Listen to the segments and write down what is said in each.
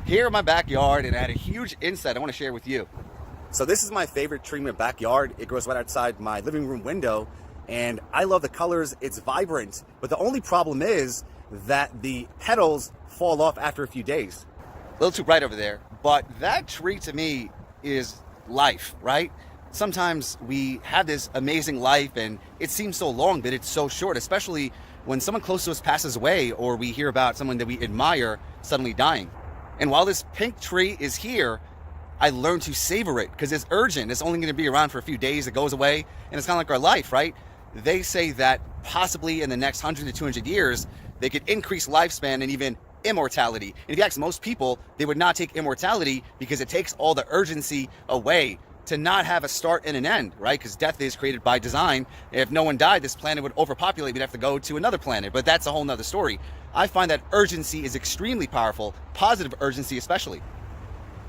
here in my backyard, and I had a huge insight I want to share with you. So this is my favorite tree in my backyard. It grows right outside my living room window, and I love the colors. It's vibrant, but the only problem is that the petals fall off after a few days. A little too bright over there, but that tree to me is life, right? Sometimes we have this amazing life and it seems so long, but it's so short, especially when someone close to us passes away or we hear about someone that we admire suddenly dying. And while this pink tree is here, I learned to savor it because it's urgent. It's only going to be around for a few days. It goes away, and it's kind of like our life, right? They say that possibly in the next 100 to 200 years, they could increase lifespan and even immortality. And if you ask most people, they would not take immortality because it takes all the urgency away to not have a start and an end, right? Because death is created by design. If no one died, this planet would overpopulate. We'd have to go to another planet, but that's a whole nother story. I find that urgency is extremely powerful, positive urgency especially.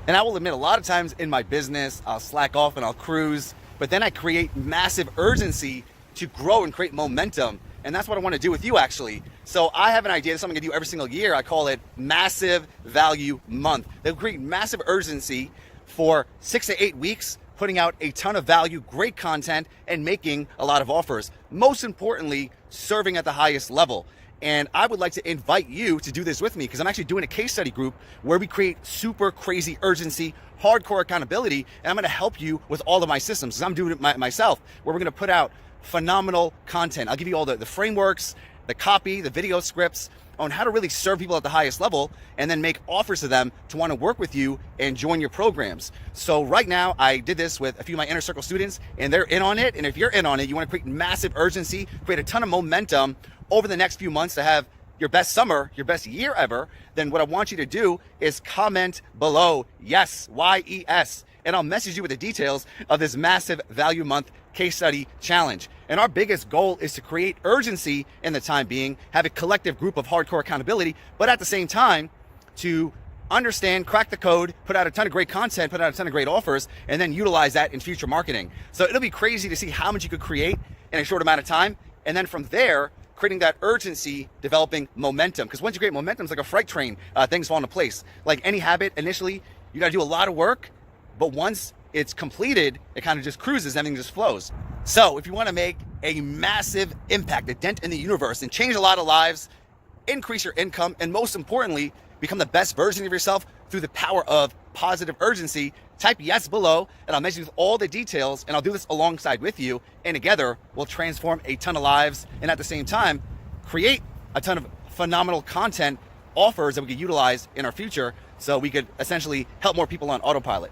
And I will admit, a lot of times in my business, I'll slack off and I'll cruise, but then I create massive urgency to grow and create momentum. And that's what I want to do with you, actually. So I have an idea. That's something I do every single year. I call it Massive Value Month. They'll create massive urgency for 6 to 8 weeks, putting out a ton of value, great content, and making a lot of offers. Most importantly, serving at the highest level. And I would like to invite you to do this with me because I'm actually doing a case study group where we create super crazy urgency, hardcore accountability, and I'm going to help you with all of my systems because I'm doing it myself, where we're going to put out phenomenal content. I'll give you all the frameworks, the copy, the video scripts on how to really serve people at the highest level and then make offers to them to want to work with you and join your programs. So right now, I did this with a few of my inner circle students and they're in on it. And if you're in on it, you want to create massive urgency, create a ton of momentum over the next few months to have your best summer, your best year ever, then what I want you to do is comment below, yes, YES, and I'll message you with the details of this Massive Value Month case study challenge. And our biggest goal is to create urgency in the time being, have a collective group of hardcore accountability, but at the same time to understand, crack the code, put out a ton of great content, put out a ton of great offers, and then utilize that in future marketing. So it'll be crazy to see how much you could create in a short amount of time. And then from there, creating that urgency, developing momentum. Because once you create momentum, it's like a freight train, things fall into place. Like any habit, initially, you got to do a lot of work, but once it's completed, it kind of just cruises, everything just flows. So if you want to make a massive impact, a dent in the universe, and change a lot of lives, increase your income, and most importantly, become the best version of yourself through the power of positive urgency, type yes below, and I'll message you with all the details, and I'll do this alongside with you, and together we'll transform a ton of lives, and at the same time, create a ton of phenomenal content offers that we could utilize in our future so we could essentially help more people on autopilot.